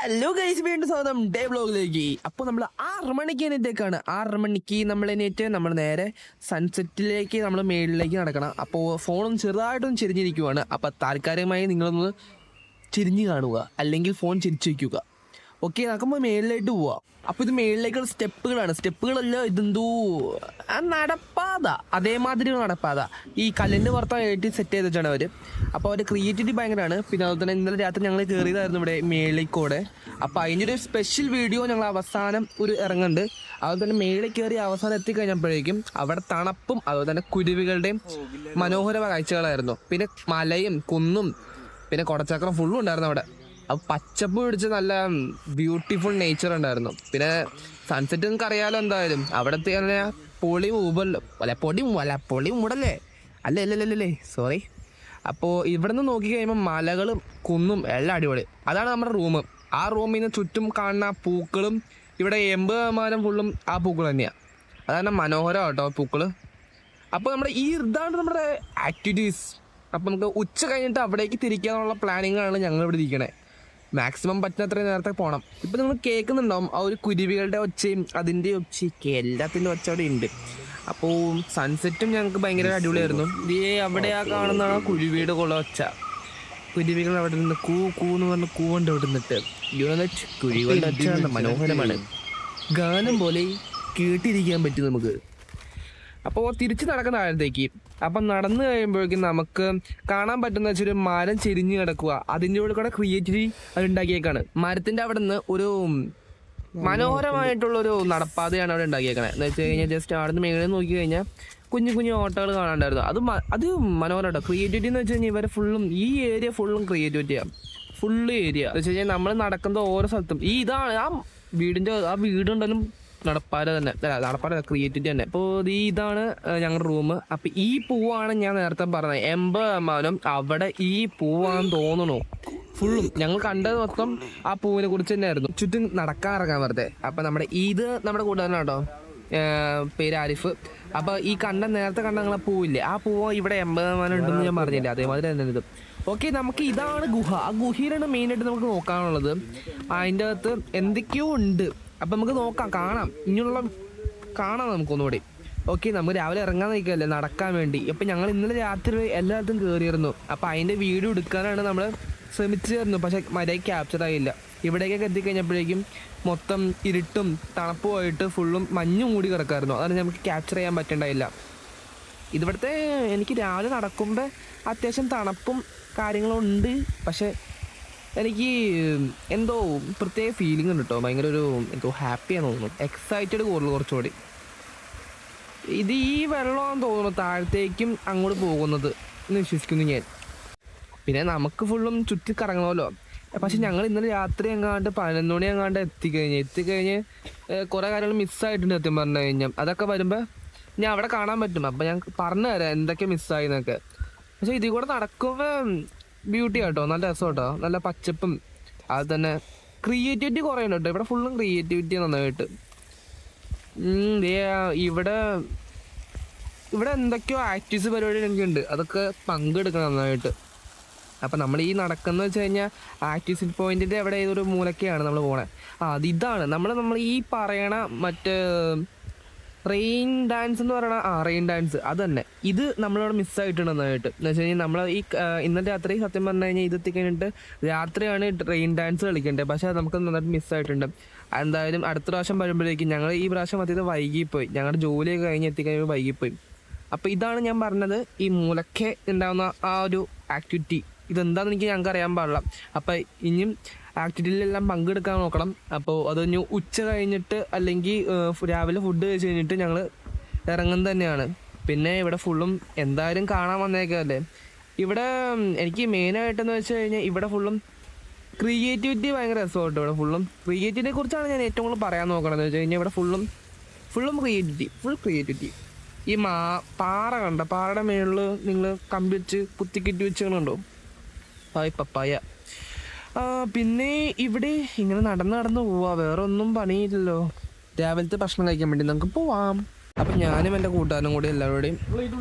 Hello guys, വീണ്ടും സ്വാഗതം day വ്ലോഗിലേക്ക്. അപ്പോൾ നമ്മൾ 6 മണിക്ക് എണീറ്റേക്കാണ്. 6 മണിക്ക് നമ്മൾ എണീറ്റ് നമ്മൾ നേരെ സൺസെറ്റിലേക്ക് നമ്മൾ മേളിലേക്ക് നടക്കണം. അപ്പോൾ ഫോണും ചെറുതായിട്ടും ചെരിഞ്ഞിരിക്കുവാണ്. അപ്പോൾ താൽക്കാലികമായി നിങ്ങളൊന്ന് ചിരിഞ്ഞു കാണുക, അല്ലെങ്കിൽ ഫോൺ ചിരിച്ചു വയ്ക്കുക. ഓക്കെ, നമുക്കുമ്പോൾ മേളിലേക്ക് പോവാം. അപ്പോൾ ഇത് മേളിലേക്കുള്ള സ്റ്റെപ്പുകളാണ്. സ്റ്റെപ്പുകളല്ല, ഇതെന്തോ നടപ്പാത, അതേമാതിരി നടപ്പാത. ഈ കല്ലിൻ്റെ പുറത്തായിട്ട് സെറ്റ് ചെയ്ത് വെച്ചാണ് അവർ. അപ്പോൾ അവർ ക്രിയേറ്റിവിറ്റി ഭയങ്കരമാണ്. പിന്നെ അതുപോലെ തന്നെ ഇന്നലെ രാത്രി ഞങ്ങൾ കയറിയതായിരുന്നു ഇവിടെ മേളിലേക്കൂടെ. അപ്പോൾ അതിൻ്റെ ഒരു സ്പെഷ്യൽ വീഡിയോ ഞങ്ങൾ അവസാനം ഇറങ്ങുന്നുണ്ട്. അതുപോലെ തന്നെ മേളിൽ കയറി അവസാനം എത്തിക്കഴിഞ്ഞപ്പോഴേക്കും അവിടെ തണുപ്പും അതുപോലെ തന്നെ കുരുവികളുടെയും മനോഹര കാഴ്ചകളായിരുന്നു. പിന്നെ മലയും കുന്നും പിന്നെ കുടച്ചക്രം ഫുള്ളും ഉണ്ടായിരുന്നു അവിടെ. അപ്പോൾ പച്ചപ്പ് പിടിച്ച് നല്ല ബ്യൂട്ടിഫുൾ നേച്ചർ ഉണ്ടായിരുന്നു. പിന്നെ സൺസെറ്റ് നിങ്ങൾക്ക് അറിയാലോ എന്തായാലും. അവിടത്തെ പൊളി ഊബല്ലോ, പൊളി മൂടല്ലേ, അല്ലേ സോറി. അപ്പോൾ ഇവിടെ നിന്ന് നോക്കിക്കഴിയുമ്പോൾ മലകളും കുന്നും എല്ലാം അടിപൊളി. അതാണ് നമ്മുടെ റൂം. ആ റൂമിൽ നിന്ന് ചുറ്റും കാണുന്ന പൂക്കളും ഇവിടെ 80% ഫുള്ളും ആ പൂക്കൾ തന്നെയാണ്. അതാണ് മനോഹരം കേട്ടോ പൂക്കൾ. അപ്പോൾ ഇതാണ് നമ്മുടെ ആക്ടിവിറ്റീസ്. അപ്പോൾ നമുക്ക് ഉച്ച കഴിഞ്ഞിട്ട് അവിടേക്ക് തിരിക്കാനുള്ള പ്ലാനിങ്ങാണ് ഞങ്ങളിവിടെ ഇരിക്കണേ. മാക്സിമം പറ്റുന്നത്രയും നേരത്തെ പോകണം. ഇപ്പം നിങ്ങൾ കേൾക്കുന്നുണ്ടാവും ആ ഒരു കുരുവികളുടെ ഒച്ചയും അതിൻ്റെ ഒച്ചയൊക്കെ, എല്ലാത്തിൻ്റെ ഒച്ച അവിടെ ഉണ്ട്. അപ്പോൾ സൺസെറ്റും ഞങ്ങൾക്ക് ഭയങ്കര അടിപൊളിയായിരുന്നു. അവിടെ ആ കാണുന്നതാണ് കുരുവിയുടെ കൊള്ള ഒച്ച. കുരുവികൾ അവിടെ നിന്ന് കൂന്ന് പറഞ്ഞ് കൂവുണ്ട് അവിടെ നിന്നിട്ട്. കുരുവികളുടെ ഒച്ച മനോഹരമാണ്. ഗാനം പോലെ കേട്ടിരിക്കാൻ പറ്റും നമുക്ക്. അപ്പോൾ തിരിച്ച് നടക്കുന്ന ആഴത്തേക്ക് അപ്പം നടന്നു കഴിയുമ്പോഴേക്കും നമുക്ക് കാണാൻ പറ്റുന്ന വെച്ചൊരു മരം ചെരിഞ്ഞ് കിടക്കുക. അതിൻ്റെ ഉള്ളിൽ കൂടെ ക്രിയേറ്റിവിറ്റി അതുണ്ടാക്കിയേക്കാണ്. മരത്തിൻ്റെ അവിടെ നിന്ന് ഒരു മനോഹരമായിട്ടുള്ളൊരു നടപ്പാതയാണ് അവിടെ ഉണ്ടാക്കിയേക്കണേ. എന്ന് വെച്ച് കഴിഞ്ഞാൽ ജസ്റ്റ് അവിടെ നിന്ന് മേളിൽ നോക്കി കഴിഞ്ഞാൽ കുഞ്ഞു കുഞ്ഞു ഓട്ടകൾ കാണാണ്ടായിരുന്നു. അത് മനോഹരമായിട്ടോ. ക്രിയേറ്റിവിറ്റി എന്ന് വെച്ച് കഴിഞ്ഞാൽ ഇവരെ ഫുള്ളും ഈ ഏരിയ ഫുള്ളും ക്രിയേറ്റിവിറ്റിയാണ്. ഫുള്ള് ഏരിയ എന്ന് വെച്ച് കഴിഞ്ഞാൽ നമ്മൾ നടക്കുന്ന ഓരോ സ്ഥലത്തും ഇതാണ് ആ വീടുണ്ടെങ്കിലും നടപ്പാല തന്നെ, നടപ്പാല ക്രിയേറ്റിവിറ്റി തന്നെ. അപ്പോൾ ഇതാണ് ഞങ്ങളുടെ റൂം. അപ്പം ഈ പൂവാണ് ഞാൻ നേരത്തെ പറഞ്ഞത്. 80% അവിടെ ഈ പൂവാണെന്ന് തോന്നണു. ഫുള്ളും ഞങ്ങൾ കണ്ടത് മൊത്തം ആ പൂവിനെ കുറിച്ച് തന്നെ ആയിരുന്നു. ചുറ്റും നടക്കാനിറങ്ങാൻ വെറുതെ. അപ്പം നമ്മുടെ കൂട്ടുകാരനാണ് കേട്ടോ, പേര് ആരിഫ്. അപ്പോൾ ഈ നേരത്തെ കണ്ട ഞങ്ങളെ പൂവില്ലേ, ആ പൂവ് ഇവിടെ 80% ഉണ്ടെന്ന് ഞാൻ പറഞ്ഞില്ലേ, അതേമാതിരി തന്നെ ഇത്. ഓക്കെ, നമുക്ക് ഇതാണ് ഗുഹ. ആ ഗുഹയിലാണ് മെയിനായിട്ട് നമുക്ക് നോക്കാനുള്ളത്. അതിൻ്റെ അകത്ത് എന്തൊക്കെയോ ഉണ്ട്. അപ്പം നമുക്ക് നോക്കാം, കാണാം നമുക്കൊന്നുകൂടി. ഓക്കെ, നമുക്ക് രാവിലെ ഇറങ്ങാൻ നിൽക്കുകയല്ലേ നടക്കാൻ വേണ്ടി. അപ്പം ഞങ്ങൾ ഇന്നലെ രാത്രി എല്ലായിടത്തും കയറിയിരുന്നു. അപ്പം അതിൻ്റെ വീഡിയോ എടുക്കാനാണ് നമ്മൾ ശ്രമിച്ചിരുന്നു. പക്ഷേ മര്യാദയ്ക്ക് ക്യാപ്ചർ ആയില്ല. ഇവിടേക്കൊക്കെ എത്തിക്കഴിഞ്ഞപ്പോഴേക്കും മൊത്തം ഇരുട്ടും തണുപ്പുമായിട്ട് ഫുള്ളും മഞ്ഞ് മൂടി കിടക്കായിരുന്നു. അതാണ് നമുക്ക് ക്യാപ്ചർ ചെയ്യാൻ പറ്റണ്ടായില്ല. ഇവിടുത്തെ എനിക്ക് രാവിലെ നടക്കുമ്പോൾ അത്യാവശ്യം തണുപ്പും കാര്യങ്ങളും ഉണ്ട്. പക്ഷേ എനിക്ക് എന്തോ പ്രത്യേക ഫീലിംഗ് ഉണ്ട് കേട്ടോ. ഭയങ്കര എന്തോ ഹാപ്പിയാന്ന് തോന്നുന്നു. എക്സൈറ്റഡ് കുറച്ചുകൂടി. ഈ വെള്ളമാണെന്ന് തോന്നുന്നു താഴത്തേക്കും അങ്ങോട്ട് പോകുന്നത് എന്ന് വിശ്വസിക്കുന്നു ഞാൻ. പിന്നെ നമുക്ക് ഫുള്ളും ചുറ്റി കറങ്ങണമല്ലോ. പക്ഷെ ഞങ്ങൾ ഇന്നലെ രാത്രി എങ്ങാണ്ട് 11 മണി എങ്ങാണ്ട് എത്തിക്കഴിഞ്ഞ് കുറേ കാര്യങ്ങൾ മിസ്സായിട്ടുണ്ട് സത്യം പറഞ്ഞു കഴിഞ്ഞാൽ. അതൊക്കെ വരുമ്പോൾ ഞാൻ അവിടെ കാണാൻ പറ്റും. അപ്പം ഞാൻ പറഞ്ഞു തരാം എന്തൊക്കെ മിസ്സായി എന്നൊക്കെ. പക്ഷെ ഇതിൽ കൂടെ നടക്കുമ്പോൾ ബ്യൂട്ടി കേട്ടോ, നല്ല രസം കേട്ടോ, നല്ല പച്ചപ്പും അത് തന്നെ ക്രിയേറ്റിവിറ്റി കുറേ ഉണ്ട് കേട്ടോ. ഇവിടെ ഫുള്ളും ക്രിയേറ്റിവിറ്റി നന്നായിട്ട്. ഇവിടെ എന്തൊക്കെയോ ആക്ടിവിറ്റീസ് പരിപാടി എനിക്കുണ്ട്, അതൊക്കെ പങ്കെടുക്കണം നന്നായിട്ട്. അപ്പം നമ്മൾ ഈ നടക്കുന്ന വെച്ച് കഴിഞ്ഞാൽ ആക്ടിവിറ്റി പോയിന്റിൻ്റെ അവിടെ ഏതൊരു മൂലക്കെയാണ് നമ്മൾ പോണേ. ഇതാണ് നമ്മൾ ഈ പറയണ മറ്റേ റെയിൻ ഡാൻസ് എന്ന് പറയണ റെയിൻ ഡാൻസ് അത് തന്നെ. ഇത് നമ്മളിവിടെ മിസ്സായിട്ടുണ്ട് നന്നായിട്ട്. എന്ന് വെച്ച് കഴിഞ്ഞാൽ നമ്മൾ ഇന്നലെ രാത്രി സത്യം പറഞ്ഞു കഴിഞ്ഞാൽ ഇത് എത്തിക്കഴിഞ്ഞിട്ട് രാത്രിയാണ് റെയിൻ ഡാൻസ് കളിക്കേണ്ടത്. പക്ഷേ അത് നമുക്ക് നന്നായിട്ട് മിസ്സായിട്ടുണ്ട്. എന്തായാലും അടുത്ത പ്രാവശ്യം വരുമ്പോഴേക്കും ഞങ്ങൾ ഈ പ്രാവശ്യം അത്യത്ത് വൈകിപ്പോയി. ഞങ്ങളുടെ ജോലിയൊക്കെ കഴിഞ്ഞ് എത്തിക്കഴിഞ്ഞപ്പോൾ വൈകിപ്പോയി. അപ്പോൾ ഇതാണ് ഞാൻ പറഞ്ഞത്, ഈ മൂലക്കെ ഉണ്ടാകുന്ന ആ ഒരു ആക്ടിവിറ്റി. ഇതെന്താണെന്ന് ഞങ്ങൾക്ക് അറിയാൻ പാടില്ല. അപ്പോൾ ഇനിയും ആക്ടിവിറ്റിയിലെല്ലാം പങ്കെടുക്കാൻ നോക്കണം. അപ്പോൾ അതൊന്ന് ഉച്ച കഴിഞ്ഞിട്ട് അല്ലെങ്കിൽ രാവിലെ ഫുഡ് കഴിച്ച് കഴിഞ്ഞിട്ട് ഞങ്ങൾ ഇറങ്ങുന്നത് തന്നെയാണ്. പിന്നെ ഇവിടെ ഫുള്ളും എന്തായാലും കാണാൻ വന്നേക്കല്ലേ. ഇവിടെ എനിക്ക് മെയിനായിട്ടെന്ന് വെച്ച് കഴിഞ്ഞാൽ ഇവിടെ ഫുള്ളും ക്രിയേറ്റിവിറ്റി ഭയങ്കര രസമായിട്ട്. ഇവിടെ ഫുള്ളും ക്രിയേറ്റിവിറ്റിയെ കുറിച്ചാണ് ഞാൻ ഏറ്റവും കൂടുതൽ പറയാൻ നോക്കണമെന്ന് വെച്ച് കഴിഞ്ഞാൽ ഇവിടെ ഫുള്ളും ഫുൾ ക്രിയേറ്റിവിറ്റി. ഈ പാറ കണ്ട, പാറയുടെ മേളിൽ നിങ്ങൾ കമ്പി വെച്ച് കുത്തിക്കിറ്റി വെച്ചുകൊണ്ടുണ്ടോ പപ്പായ. പിന്നെ ഇവിടെ ഇങ്ങനെ നടന്ന് പോവാ, വേറെ ഒന്നും പണിയില്ലല്ലോ. രാവിലത്തെ ഭക്ഷണം കഴിക്കാൻ വേണ്ടി നമുക്ക് പോവാം. അപ്പം ഞാനും എൻ്റെ കൂട്ടുകാരനും കൂടി എല്ലാവരുടെയും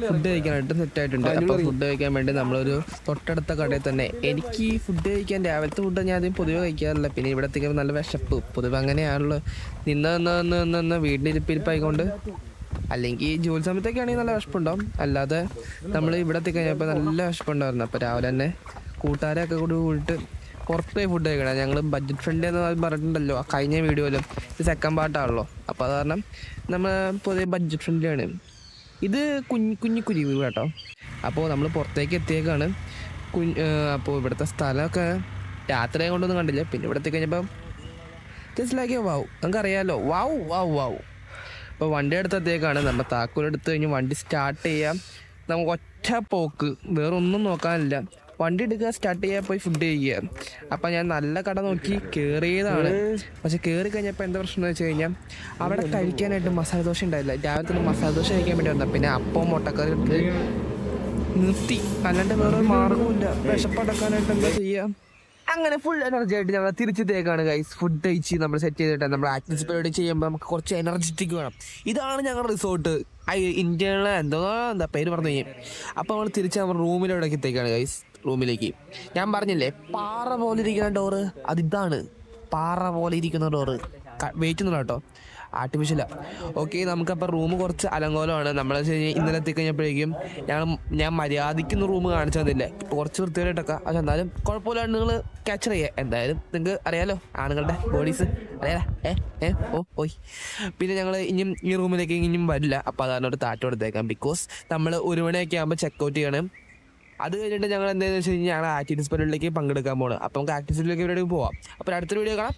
ഫുഡ് കഴിക്കാനായിട്ട് സെറ്റായിട്ടുണ്ട്. അപ്പോൾ ഫുഡ് കഴിക്കാൻ വേണ്ടി നമ്മളൊരു തൊട്ടടുത്ത കടയിൽ തന്നെ. എനിക്ക് ഈ ഫുഡ് കഴിക്കാൻ രാവിലത്തെ ഫുഡ് ഞാൻ ആദ്യം പൊതുവെ കഴിക്കാറില്ല. പിന്നെ ഇവിടെ എത്തിക്കുമ്പോൾ നല്ല വിശപ്പ്, പൊതുവെ അങ്ങനെയാണല്ലോ. നിന്ന് വീട്ടിലിരിപ്പിരിപ്പായിക്കൊണ്ട്, അല്ലെങ്കിൽ ജോലി സമയത്തൊക്കെ ആണെങ്കിൽ നല്ല വിശപ്പുണ്ടാവും. അല്ലാതെ നമ്മൾ ഇവിടെ എത്തിക്കഴിഞ്ഞപ്പോൾ നല്ല വിശപ്പുണ്ടായിരുന്നു. അപ്പോൾ രാവിലെ തന്നെ കൂട്ടുകാരെയൊക്കെ കൂടി കൂടിയിട്ട് പുറത്ത് പോയി ഫുഡ് കഴിക്കണം. ഞങ്ങൾ ബഡ്ജറ്റ് ഫ്രണ്ട്ലി എന്ന് പറഞ്ഞിട്ടുണ്ടല്ലോ കഴിഞ്ഞ വീഡിയോയിലും. ഇത് സെക്കൻഡ് പാർട്ടാണല്ലോ. അപ്പോൾ അത് കാരണം നമ്മൾ പൊതുവെ ബഡ്ജറ്റ് ഫ്രണ്ട്ലി ആണ്. ഇത് കുഞ്ഞു കുരുവി കേട്ടോ. അപ്പോൾ നമ്മൾ പുറത്തേക്ക് എത്തിയേക്കാണ്. അപ്പോൾ ഇവിടുത്തെ സ്ഥലമൊക്കെ രാത്രി കൊണ്ടൊന്നും കണ്ടില്ല. പിന്നെ ഇവിടെ എത്തിക്കഴിഞ്ഞപ്പോൾ ജസ്റ്റ് ലൈക്ക് വാവ്, നമുക്കറിയാമല്ലോ, വാവ്. അപ്പോൾ വണ്ടി എടുത്തെത്തിയേക്കാണ്. നമ്മൾ താക്കോലെടുത്ത് കഴിഞ്ഞ് വണ്ടി സ്റ്റാർട്ട് ചെയ്യാം. നമുക്ക് ഒറ്റ പോക്ക്, വേറൊന്നും നോക്കാനില്ല. വണ്ടി എടുക്കുക, സ്റ്റാർട്ട് ചെയ്യുക, പോയി ഫുഡ് കഴിക്കുക. അപ്പം ഞാൻ നല്ല കട നോക്കി കയറിയതാണ്. പക്ഷെ കയറി കഴിഞ്ഞപ്പോൾ എന്താ പ്രശ്നം എന്ന് വെച്ച് കഴിഞ്ഞാൽ അവിടെ കഴിക്കാനായിട്ട് മസാല ദോശ ഉണ്ടായില്ല. രാവിലെ തന്നെ മസാല ദോശ കഴിക്കാൻ വേണ്ടി വന്നാൽ പിന്നെ അപ്പം മുട്ടക്കറി എടുത്ത് നിർത്തി. അല്ലാണ്ട് വേറൊരു മാർഗവുമില്ല. വിശപ്പടക്കാനായിട്ട് എന്താ ചെയ്യുക? അങ്ങനെ ഫുൾ എനർജി ആയിട്ട് ഞങ്ങൾ തിരിച്ചെത്തിയേക്കാണ് ഗൈസ്. ഫുഡ് കഴിച്ച് നമ്മൾ സെറ്റ് ചെയ്തിട്ട് നമ്മൾ ആക്ടിവിറ്റി പരിപാടി ചെയ്യുമ്പോൾ നമുക്ക് കുറച്ച് എനർജറ്റിക് വേണം. ഇതാണ് ഞങ്ങളുടെ റിസോർട്ട്. ഇന്ത്യയിലെ എന്താ പേര് പറഞ്ഞു കഴിഞ്ഞാൽ. അപ്പോൾ നമ്മൾ തിരിച്ച് നമ്മൾ റൂമിലോടേക്ക് എത്തിയേക്കാണ് ഗൈസ്. റൂമിലേക്ക് ഞാൻ പറഞ്ഞില്ലേ പാറ പോലെ ഇരിക്കുന്ന ഡോറ്, അതിതാണ് പാറ പോലെ ഇരിക്കുന്ന ഡോറ്. വെയിറ്റ് ഒന്നുമില്ല കേട്ടോ, ആർട്ടിഫിഷ്യലാണ്. ഓക്കെ, നമുക്കപ്പോൾ റൂം കുറച്ച് അലങ്കോലമാണ്. നമ്മൾ ഇന്നലെ എത്തിക്കഴിഞ്ഞപ്പോഴേക്കും ഞാൻ മര്യാദയ്ക്കൊന്നും റൂം കാണിച്ചു തന്നില്ല. ഇപ്പോൾ കുറച്ച് വൃത്തിയായിട്ടൊക്കെ. പക്ഷെ എന്നാലും കുഴപ്പമില്ലാണ്ട് നിങ്ങൾ ക്യാച്ചർ ചെയ്യുക. എന്തായാലും നിങ്ങൾക്ക് അറിയാലോ ആണുങ്ങളുടെ ബോഡീസ്, അറിയാലോ. ഓയ് പിന്നെ ഞങ്ങൾ ഇനിയും ഈ റൂമിലേക്ക് ഇനിയും വരില്ല. അപ്പോൾ അതാണ് ഒരു താറ്റ് കൊടുത്തേക്കാം. ബിക്കോസ് നമ്മൾ 1 മണിയൊക്കെ ആകുമ്പോൾ ചെക്കൗട്ട് ചെയ്യണം. അത് കഴിഞ്ഞിട്ട് ഞങ്ങൾ എന്താണെന്ന് വെച്ച് കഴിഞ്ഞാൽ ഞങ്ങൾ ആക്ടിവിറ്റീസ് പരിപാടിയിലേക്ക് പങ്കെടുക്കാൻ പോകണം. അപ്പോൾ നമുക്ക് ആക്ടിവിറ്റീസിലേക്ക് പരിപാടിക്ക് പോവാം. അപ്പോൾ അടുത്തൊരു വീഡിയോ കാണാം.